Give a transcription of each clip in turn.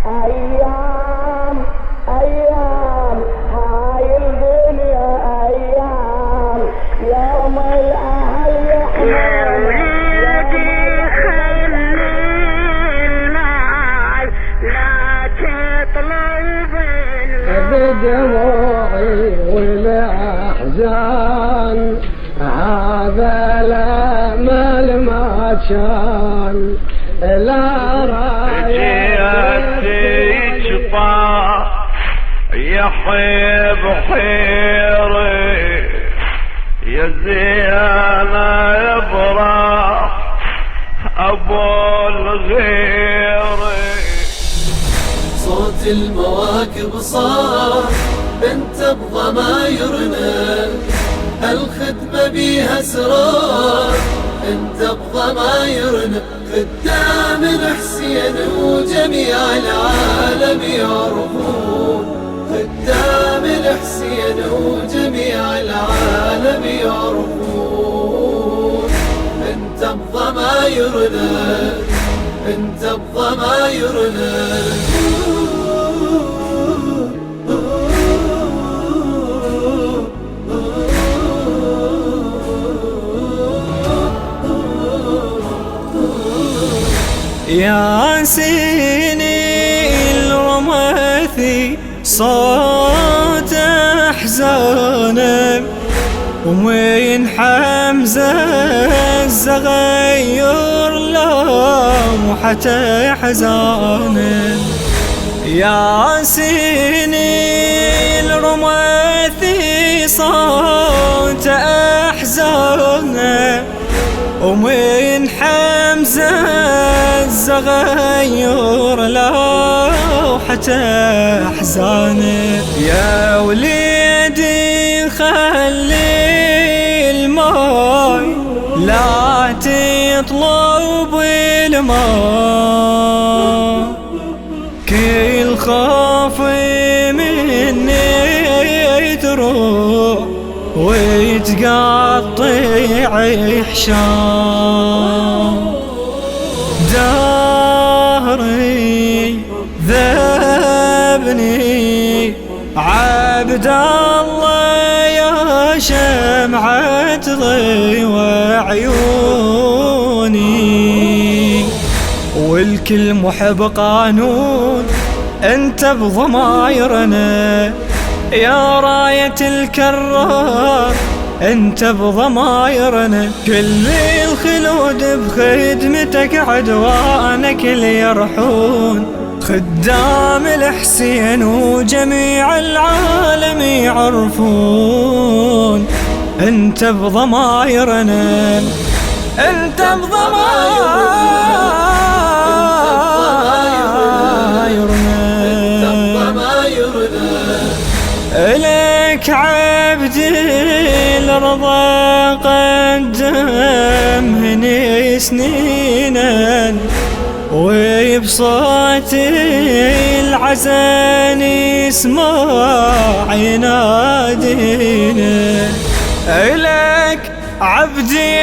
أيام أيام هاي الدنيا أيام يوم الأهل يحمل وليدي خلي المال لا تطلب بدموعي والأحزان هذا الأمل ما كان لا رايتك طاح يحيي بحيري يا زينة يفرح ابو الغيري. صوت المواكب صار بنت بضمايرنا الخدمة بيها اسرار انت بضمايرنا خدام الحسين وجميع العالم يعرفون خدام الحسين وجميع العالم يعرفون انت بضمايرنا انت بضمايرنا. يا سيني الرماثي صوت احزانه ومين حمزه الزغير لوحة حزانه. يا سيني الرماثي صوت احزانه ومن حمزة الزغير لوحة أحزانه. يا وليدي خلي الماي لا تطلب الماء كل خوف مني تروح ويتقطع حشام. داري ذبني عبد الله يا شمعة ضي عيوني والكل محب قانون انت بضمايرنا يا راية الكرار انت بضمايرنا. كل الخلود بخدمتك عدوانك اللي يرحون خدام الحسين وجميع العالم يعرفون انت بضمايرنا انت بضمايرنا. لك عبدي الرضا قدم هني سنينا وبصوتي العزان يسمع ينادينا. لك عبدي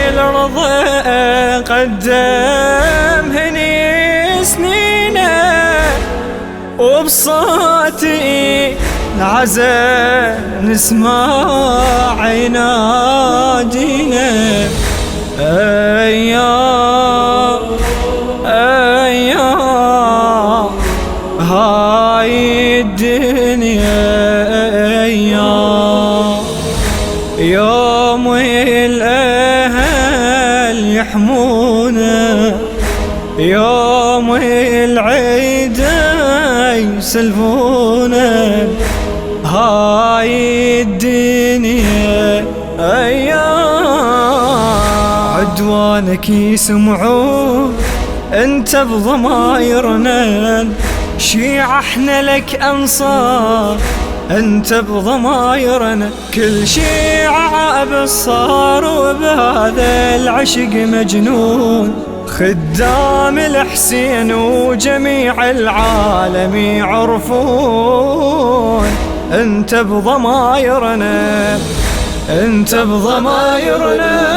الرضا قدم هني سنينا وبصوتي العزا نسمع ينادينا. أيام أيام هاي الدنيا أيام يوم الأهل يحمونا يوم العيد يسلفونا. هاي الدنيا أيام عدوانك يسمعون انت بضمايرنا شيعة احنا لك انصار انت بضمايرنا. كل شيعة بالصار وبهذا العشق مجنون خدام الحسين وجميع العالم يعرفون انت بضمايرنا انت بضمايرنا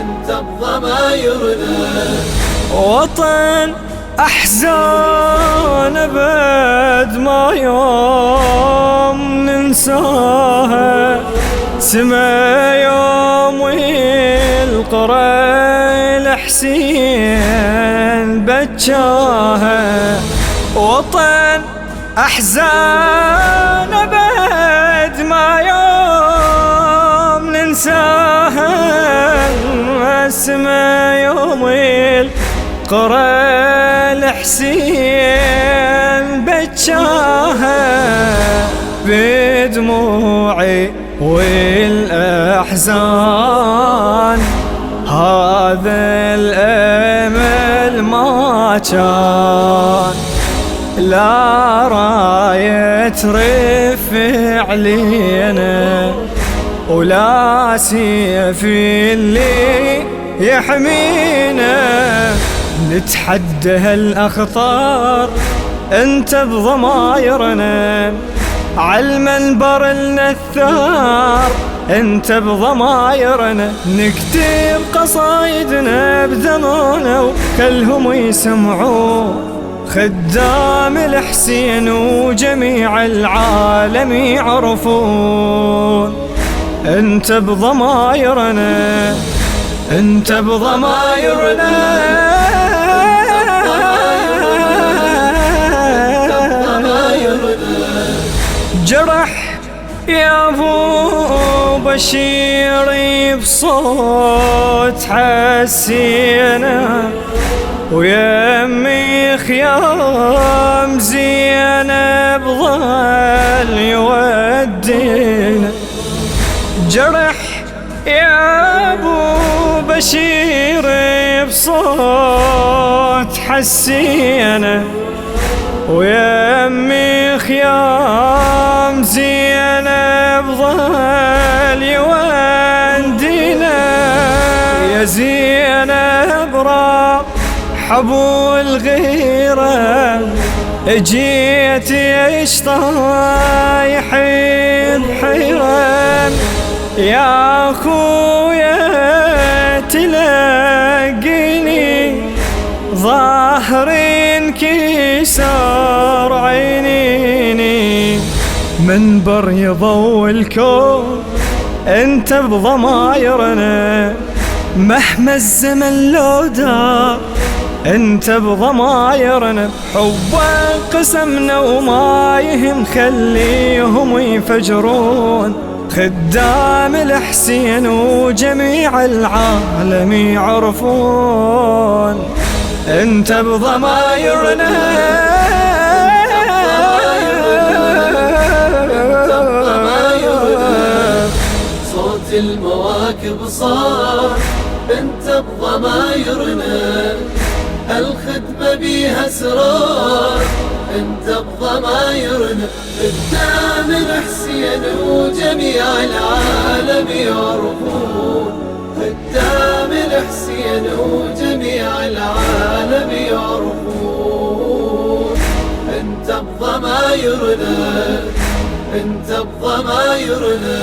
انت بضمايرنا. وطن أحزان أبد ما يوم ننساها، سما يوم والقرى الحسين بجاها. وطن أحزان أبد ما يوم ننساها، سما يوم القرى الحسين بجاها. بدموعي والأحزان هذا الأمل ما كان، لا راية ترفع لينا ولا سيف اللي يحمينا. نتحدى هالأخطار انت بضمايرنا، عالمنبر النثار انت بضمايرنا. نكتب قصايدنا بذمانا وكلهم يسمعون، خدام الحسين وجميع العالم يعرفون. انت بضمايرنا، انت بضمايرنا. جرح يا ابو بشير بصوت حسينا، ويمي خيام زينب ظل يودينا. جرح يا ابو بشير بصوت حسينا، ويمي خيام زينب ظل يودينا. يا زينب راح ابو الغيرة، جيت ايش طايح بحيرة. يا خويا تلاقيني ظاهر انكسار عينيني، منبر يضوي الكون انت بضمايرنا. مهما الزمن لو دار انت بضمايرنا. حبك قسمنا وما يهم خليهم يفجرون، خدام الحسين وجميع العالم يعرفون. انت بضمايرنا، صوت المواكب صار انت بضمايرنا. الخدمة بيها اسرار انت بضمايرنا. قدام الحسين وجميع العالم يعرفون، قدام الحسين وجميع العالم يعرفون. انت بضمايرنا، انت بضمايرنا.